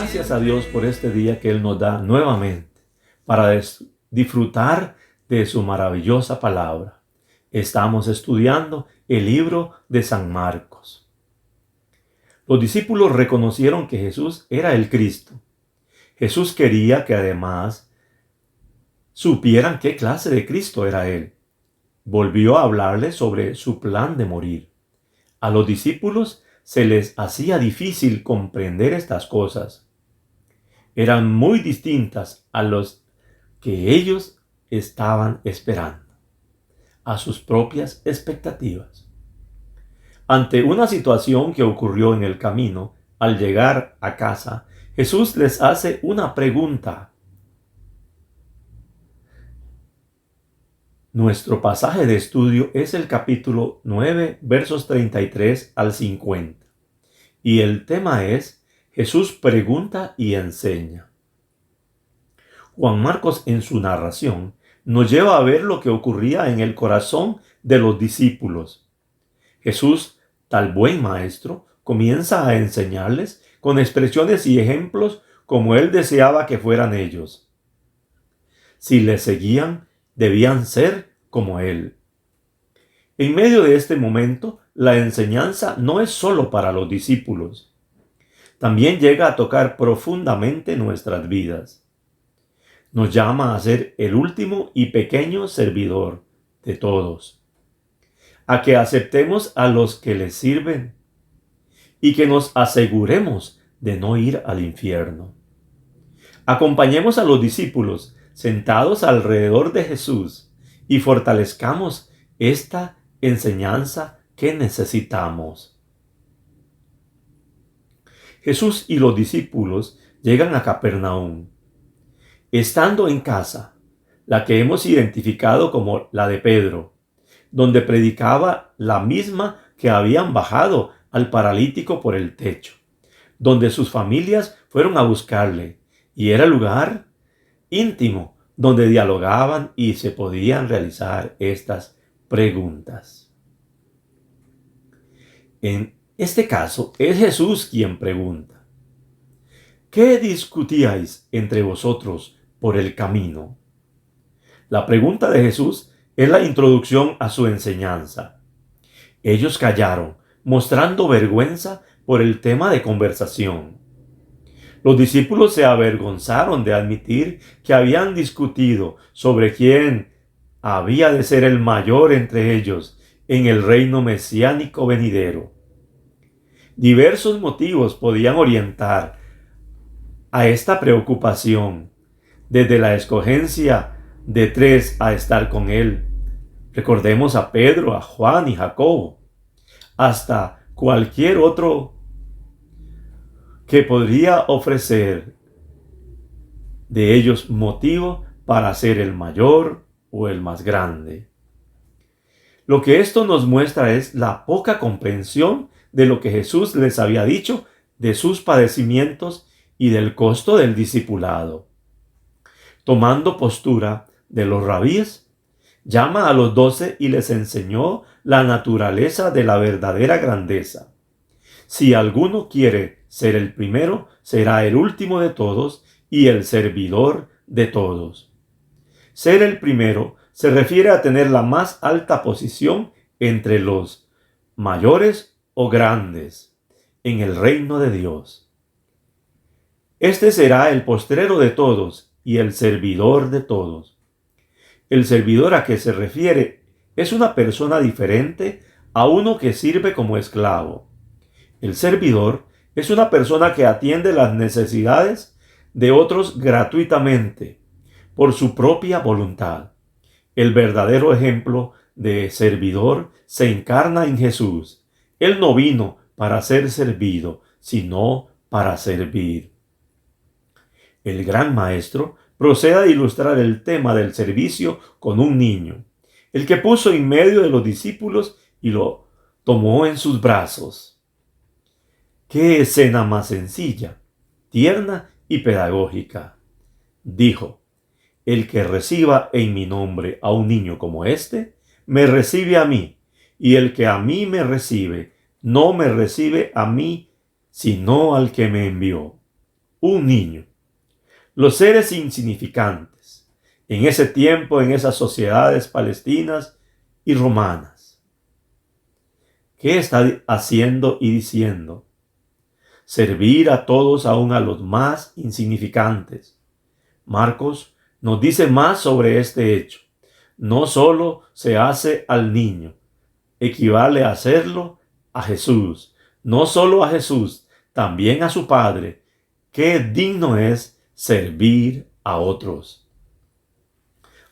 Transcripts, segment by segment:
Gracias a Dios por este día que Él nos da nuevamente para disfrutar de su maravillosa palabra. Estamos estudiando el libro de San Marcos. Los discípulos reconocieron que Jesús era el Cristo. Jesús quería que además supieran qué clase de Cristo era Él. Volvió a hablarles sobre su plan de morir. A los discípulos se les hacía difícil comprender estas cosas. Eran muy distintas a los que ellos estaban esperando, a sus propias expectativas. Ante una situación que ocurrió en el camino, al llegar a casa, Jesús les hace una pregunta. Nuestro pasaje de estudio es el capítulo 9, versos 33 al 50. Y el tema es: Jesús pregunta y enseña. Juan Marcos, en su narración, nos lleva a ver lo que ocurría en el corazón de los discípulos. Jesús, tal buen maestro, comienza a enseñarles con expresiones y ejemplos como él deseaba que fueran ellos. Si le seguían, debían ser como él. En medio de este momento, la enseñanza no es solo para los discípulos. También llega a tocar profundamente nuestras vidas. Nos llama a ser el último y pequeño servidor de todos. A que aceptemos a los que les sirven y que nos aseguremos de no ir al infierno. Acompañemos a los discípulos sentados alrededor de Jesús y fortalezcamos esta enseñanza que necesitamos. Jesús y los discípulos llegan a Capernaum. Estando en casa, la que hemos identificado como la de Pedro, donde predicaba la misma que habían bajado al paralítico por el techo, donde sus familias fueron a buscarle, y era el lugar íntimo donde dialogaban y se podían realizar estas preguntas. En este caso, es Jesús quien pregunta: ¿qué discutíais entre vosotros por el camino? La pregunta de Jesús es la introducción a su enseñanza. Ellos callaron, mostrando vergüenza por el tema de conversación. Los discípulos se avergonzaron de admitir que habían discutido sobre quién había de ser el mayor entre ellos en el reino mesiánico venidero. Diversos motivos podían orientar a esta preocupación, desde la escogencia de 3 a estar con él. Recordemos a Pedro, a Juan y Jacobo, hasta cualquier otro que podría ofrecer de ellos motivo para ser el mayor o el más grande. Lo que esto nos muestra es la poca comprensión de lo que Jesús les había dicho de sus padecimientos y del costo del discipulado. Tomando postura de los rabíes, llama a los 12 y les enseñó la naturaleza de la verdadera grandeza. Si alguno quiere ser el primero, será el último de todos y el servidor de todos. Ser el primero se refiere a tener la más alta posición entre los mayores o grandes en el reino de Dios. Este será el postrero de todos y el servidor de todos. El servidor a que se refiere es una persona diferente a uno que sirve como esclavo. El servidor es una persona que atiende las necesidades de otros gratuitamente, por su propia voluntad. El verdadero ejemplo de servidor se encarna en Jesús. Él no vino para ser servido, sino para servir. El gran maestro procede a ilustrar el tema del servicio con un niño, el que puso en medio de los discípulos y lo tomó en sus brazos. ¡Qué escena más sencilla, tierna y pedagógica! Dijo: el que reciba en mi nombre a un niño como este, me recibe a mí, y el que a mí me recibe, no me recibe a mí, sino al que me envió. un niño. Los seres insignificantes en ese tiempo, en esas sociedades palestinas y romanas. ¿Qué está haciendo y diciendo? Servir a todos, aun a los más insignificantes. Marcos nos dice más sobre este hecho. No solo se hace al niño, equivale a hacerlo a Jesús. No solo a Jesús, también a su Padre. Qué digno es servir a otros.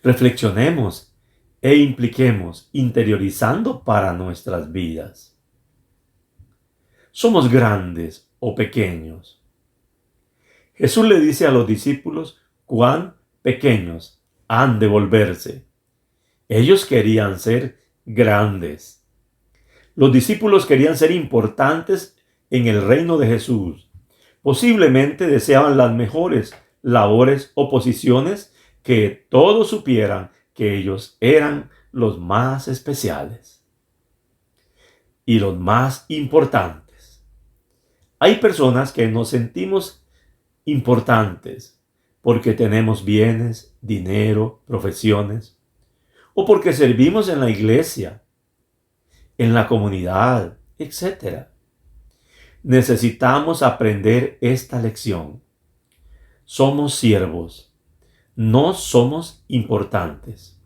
Reflexionemos e impliquemos interiorizando para nuestras vidas. ¿Somos grandes o pequeños? Jesús le dice a los discípulos cuán pequeños han de volverse. Ellos querían ser grandes. Los discípulos querían ser importantes en el reino de Jesús. Posiblemente deseaban las mejores labores o posiciones, que todos supieran que ellos eran los más especiales y los más importantes. Hay personas que nos sentimos importantes porque tenemos bienes, dinero, profesiones, o porque servimos en la iglesia, en la comunidad, etc. Necesitamos aprender esta lección. Somos siervos, no somos importantes.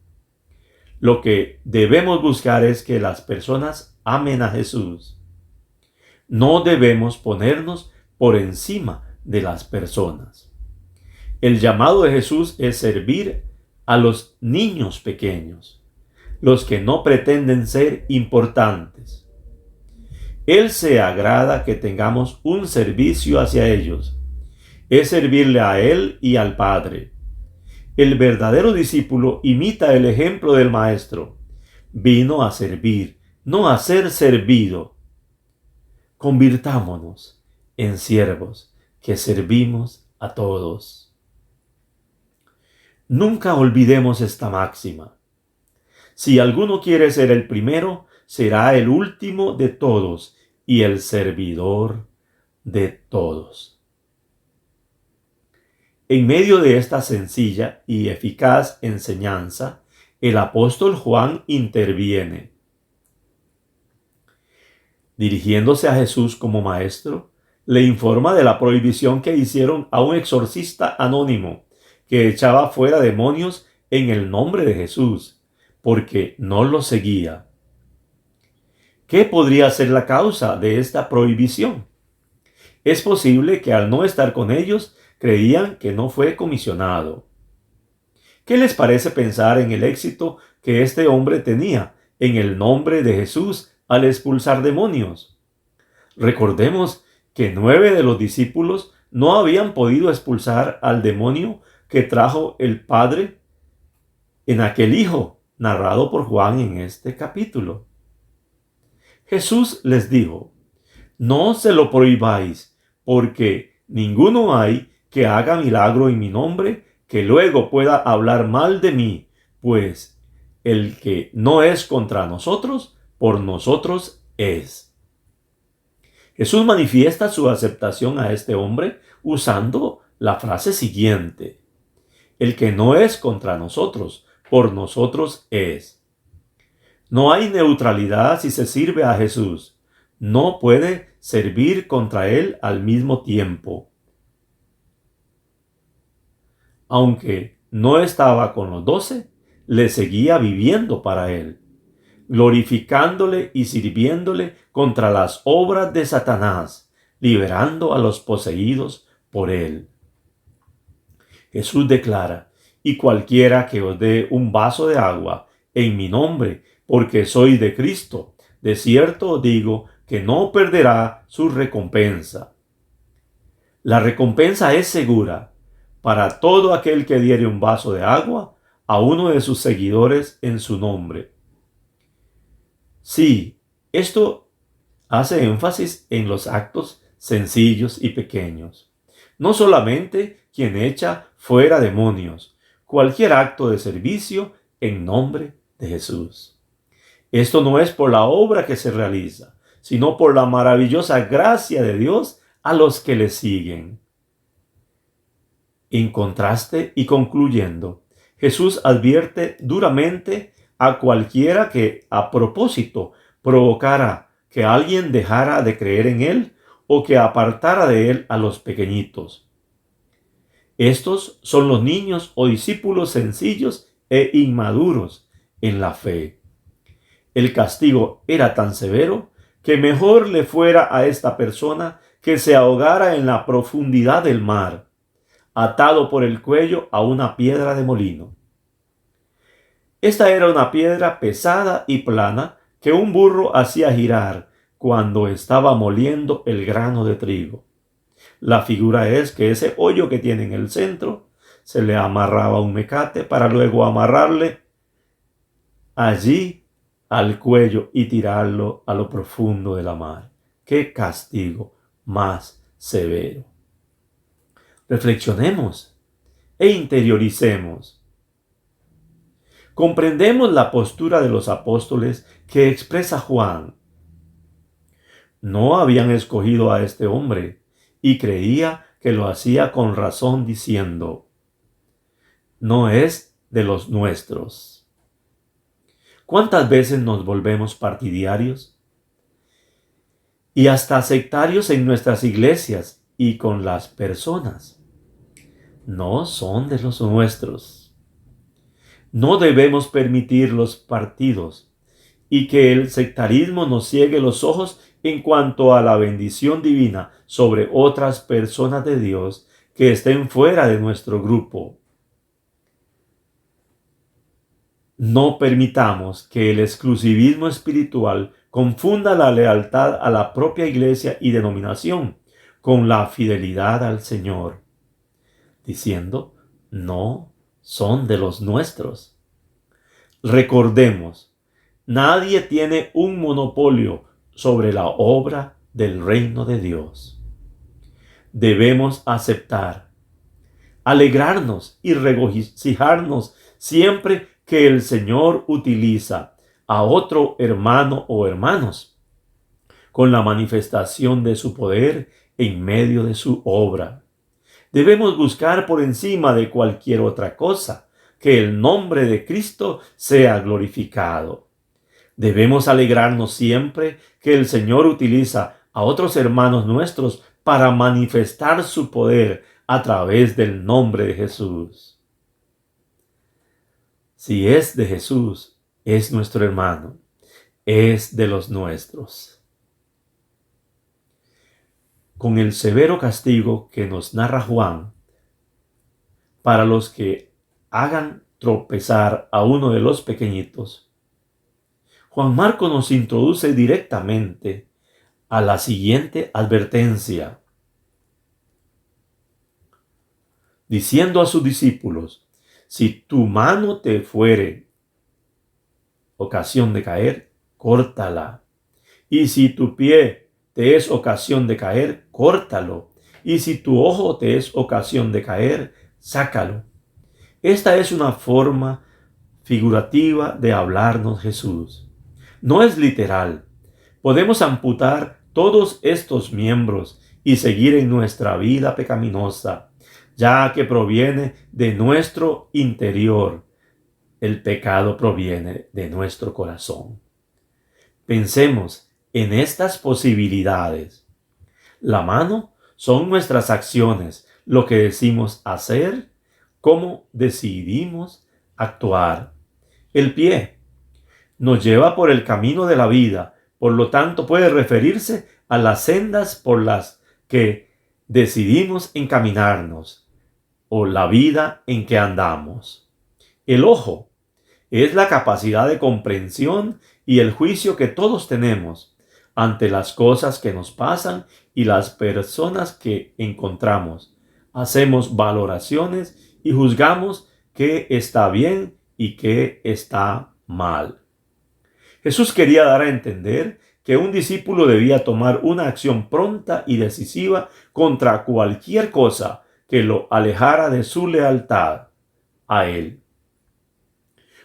Lo que debemos buscar es que las personas amen a Jesús. No debemos ponernos por encima de las personas. El llamado de Jesús es servir a los niños pequeños, los que no pretenden ser importantes. Él se agrada que tengamos un servicio hacia ellos. Es servirle a Él y al Padre. El verdadero discípulo imita el ejemplo del Maestro. Vino a servir, no a ser servido. Convirtámonos en siervos que servimos a todos. Nunca olvidemos esta máxima. Si alguno quiere ser el primero, será el último de todos y el servidor de todos. En medio de esta sencilla y eficaz enseñanza, el apóstol Juan interviene. Dirigiéndose a Jesús como maestro, le informa de la prohibición que hicieron a un exorcista anónimo que echaba fuera demonios en el nombre de Jesús, porque no lo seguía. ¿Qué podría ser la causa de esta prohibición? Es posible que al no estar con ellos, creían que no fue comisionado. ¿Qué les parece pensar en el éxito que este hombre tenía en el nombre de Jesús al expulsar demonios? Recordemos que 9 de los discípulos no habían podido expulsar al demonio que trajo el Padre en aquel hijo, narrado por Juan en este capítulo. Jesús les dijo: no se lo prohibáis, porque ninguno hay que haga milagro en mi nombre, que luego pueda hablar mal de mí, pues el que no es contra nosotros, por nosotros es. Jesús manifiesta su aceptación a este hombre usando la frase siguiente: el que no es contra nosotros, por nosotros es. No hay neutralidad si se sirve a Jesús. No puede servir contra él al mismo tiempo. Aunque no estaba con los 12, le seguía viviendo para él, glorificándole y sirviéndole contra las obras de Satanás, liberando a los poseídos por él. Jesús declara: y cualquiera que os dé un vaso de agua en mi nombre, porque soy de Cristo, de cierto os digo que no perderá su recompensa. La recompensa es segura para todo aquel que diere un vaso de agua a uno de sus seguidores en su nombre. Sí, esto hace énfasis en los actos sencillos y pequeños. No solamente quien echa fuera demonios, cualquier acto de servicio en nombre de Jesús. Esto no es por la obra que se realiza, sino por la maravillosa gracia de Dios a los que le siguen. En contraste y concluyendo, Jesús advierte duramente a cualquiera que a propósito provocara que alguien dejara de creer en él o que apartara de él a los pequeñitos. Estos son los niños o discípulos sencillos e inmaduros en la fe. El castigo era tan severo que mejor le fuera a esta persona que se ahogara en la profundidad del mar, atado por el cuello a una piedra de molino. Esta era una piedra pesada y plana que un burro hacía girar cuando estaba moliendo el grano de trigo. La figura es que ese hoyo que tiene en el centro se le amarraba un mecate para luego amarrarle allí al cuello y tirarlo a lo profundo de la mar. ¡Qué castigo más severo! Reflexionemos e interioricemos. Comprendemos la postura de los apóstoles que expresa Juan. No habían escogido a este hombre y creía que lo hacía con razón diciendo: no es de los nuestros. ¿Cuántas veces nos volvemos partidarios y hasta sectarios en nuestras iglesias y con las personas? No son de los nuestros. No debemos permitir los partidos y que el sectarismo nos ciegue los ojos en cuanto a la bendición divina sobre otras personas de Dios que estén fuera de nuestro grupo. No permitamos que el exclusivismo espiritual confunda la lealtad a la propia iglesia y denominación con la fidelidad al Señor, diciendo: no son de los nuestros. Recordemos, nadie tiene un monopolio sobre la obra del reino de Dios. Debemos aceptar, alegrarnos y regocijarnos siempre que el Señor utiliza a otro hermano o hermanos con la manifestación de su poder en medio de su obra. Debemos buscar por encima de cualquier otra cosa que el nombre de Cristo sea glorificado. Debemos alegrarnos siempre que el Señor utiliza a otros hermanos nuestros para manifestar su poder a través del nombre de Jesús. Si es de Jesús, es nuestro hermano, es de los nuestros. Con el severo castigo que nos narra Juan para los que hagan tropezar a uno de los pequeñitos, Juan Marco nos introduce directamente a la siguiente advertencia, diciendo a sus discípulos: si tu mano te fuere ocasión de caer, córtala. Y si tu pie te es ocasión de caer, córtalo. Y si tu ojo te es ocasión de caer, sácalo. Esta es una forma figurativa de hablarnos Jesús. No es literal. Podemos amputar todos estos miembros y seguir en nuestra vida pecaminosa, ya que proviene de nuestro interior. El pecado proviene de nuestro corazón. Pensemos en estas posibilidades. La mano son nuestras acciones, lo que decimos hacer, cómo decidimos actuar. El pie nos lleva por el camino de la vida, por lo tanto puede referirse a las sendas por las que decidimos encaminarnos o la vida en que andamos. El ojo es la capacidad de comprensión y el juicio que todos tenemos ante las cosas que nos pasan y las personas que encontramos. Hacemos valoraciones y juzgamos qué está bien y qué está mal. Jesús quería dar a entender que un discípulo debía tomar una acción pronta y decisiva contra cualquier cosa que lo alejara de su lealtad a Él.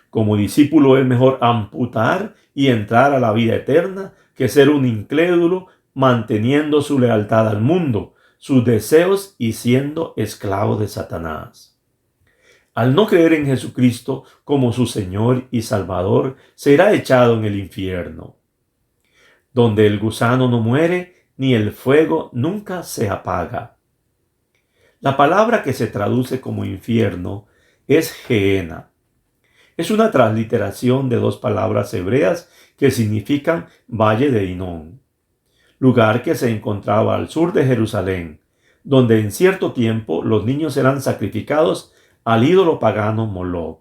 Como discípulo es mejor amputar y entrar a la vida eterna que ser un incrédulo manteniendo su lealtad al mundo, sus deseos y siendo esclavo de Satanás. Al no creer en Jesucristo como su Señor y Salvador, será echado en el infierno, donde el gusano no muere ni el fuego nunca se apaga. La palabra que se traduce como infierno es Gehenna. Es una transliteración de dos palabras hebreas que significan Valle de Hinón, lugar que se encontraba al sur de Jerusalén, donde en cierto tiempo los niños eran sacrificados al ídolo pagano Moloc.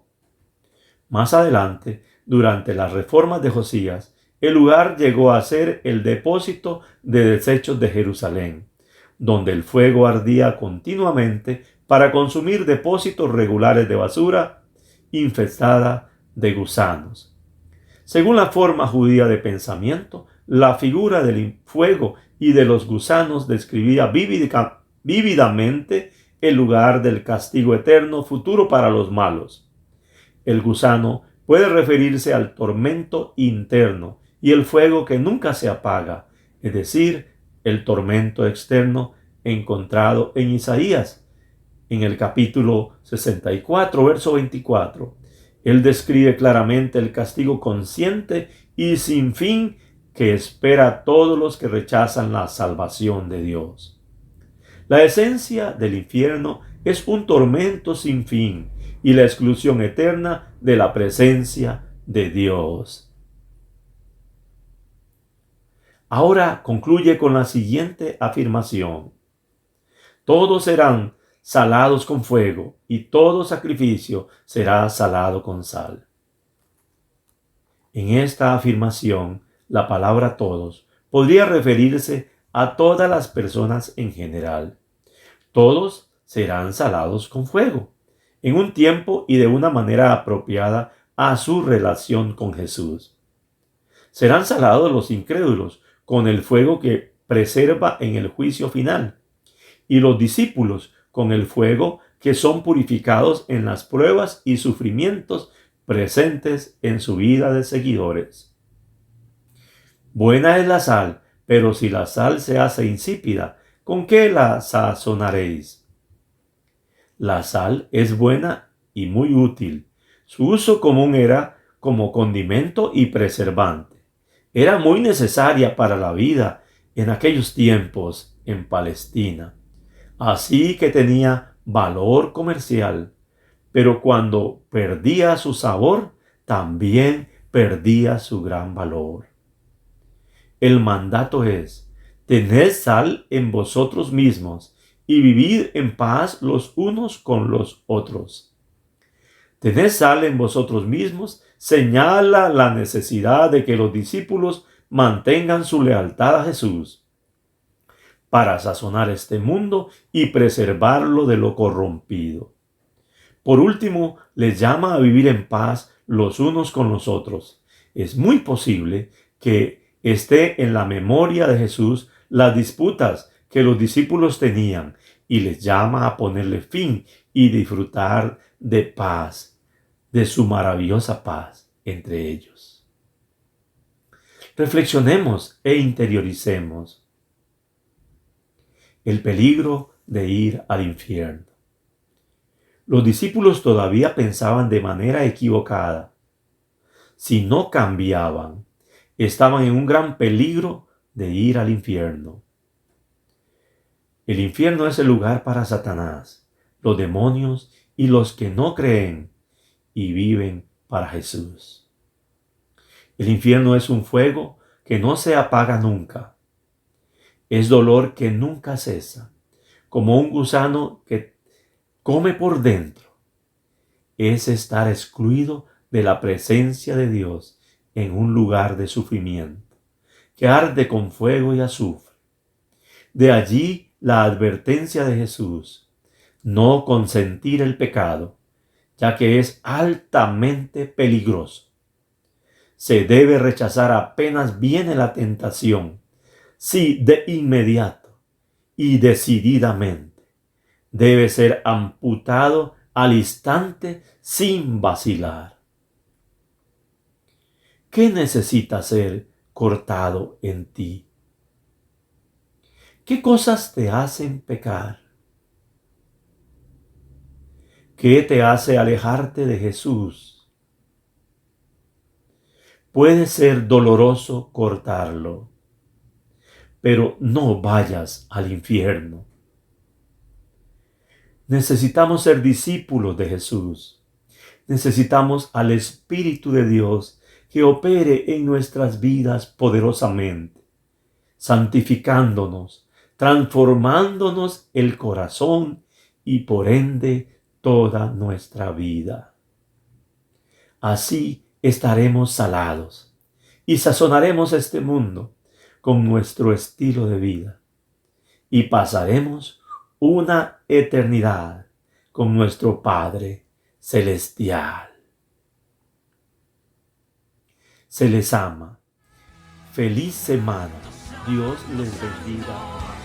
Más adelante, durante las reformas de Josías, el lugar llegó a ser el depósito de desechos de Jerusalén, donde el fuego ardía continuamente para consumir depósitos regulares de basura infestada de gusanos. Según la forma judía de pensamiento, la figura del fuego y de los gusanos describía vívidamente el lugar del castigo eterno futuro para los malos. El gusano puede referirse al tormento interno y el fuego que nunca se apaga, es decir, el tormento externo encontrado en Isaías, en el capítulo 64, verso 24. Él describe claramente el castigo consciente y sin fin que espera a todos los que rechazan la salvación de Dios. La esencia del infierno es un tormento sin fin y la exclusión eterna de la presencia de Dios. Ahora concluye con la siguiente afirmación: todos serán salados con fuego, y todo sacrificio será salado con sal. En esta afirmación, la palabra todos podría referirse a todas las personas en general. Todos serán salados con fuego, en un tiempo y de una manera apropiada a su relación con Jesús. Serán salados los incrédulos con el fuego que preserva en el juicio final, y los discípulos con el fuego que son purificados en las pruebas y sufrimientos presentes en su vida de seguidores. Buena es la sal, pero si la sal se hace insípida, ¿con qué la sazonaréis? La sal es buena y muy útil. Su uso común era como condimento y preservante. Era muy necesaria para la vida en aquellos tiempos en Palestina. Así que tenía valor comercial, pero cuando perdía su sabor, también perdía su gran valor. El mandato es: tened sal en vosotros mismos y vivid en paz los unos con los otros. Tened sal en vosotros mismos señala la necesidad de que los discípulos mantengan su lealtad a Jesús para sazonar este mundo y preservarlo de lo corrompido. Por último, les llama a vivir en paz los unos con los otros. Es muy posible que esté en la memoria de Jesús las disputas que los discípulos tenían y les llama a ponerle fin y disfrutar de paz, de su maravillosa paz entre ellos. Reflexionemos e interioricemos el peligro de ir al infierno. Los discípulos todavía pensaban de manera equivocada. Si no cambiaban, estaban en un gran peligro de ir al infierno. El infierno es el lugar para Satanás, los demonios y los que no creen y viven para Jesús. El infierno es un fuego que no se apaga nunca. Es dolor que nunca cesa, como un gusano que come por dentro. Es estar excluido de la presencia de Dios en un lugar de sufrimiento, que arde con fuego y azufre. De allí la advertencia de Jesús: no consentir el pecado, ya que es altamente peligroso. Se debe rechazar apenas viene la tentación, sí, de inmediato y decididamente. Debe ser amputado al instante sin vacilar. ¿Qué necesita ser cortado en ti? ¿Qué cosas te hacen pecar? ¿Qué te hace alejarte de Jesús? Puede ser doloroso cortarlo, pero no vayas al infierno. Necesitamos ser discípulos de Jesús. Necesitamos al Espíritu de Dios que opere en nuestras vidas poderosamente, santificándonos, transformándonos el corazón y por ende toda nuestra vida. Así estaremos salados y sazonaremos este mundo con nuestro estilo de vida y pasaremos una eternidad con nuestro Padre Celestial. Se les ama. Feliz semana. Dios les bendiga.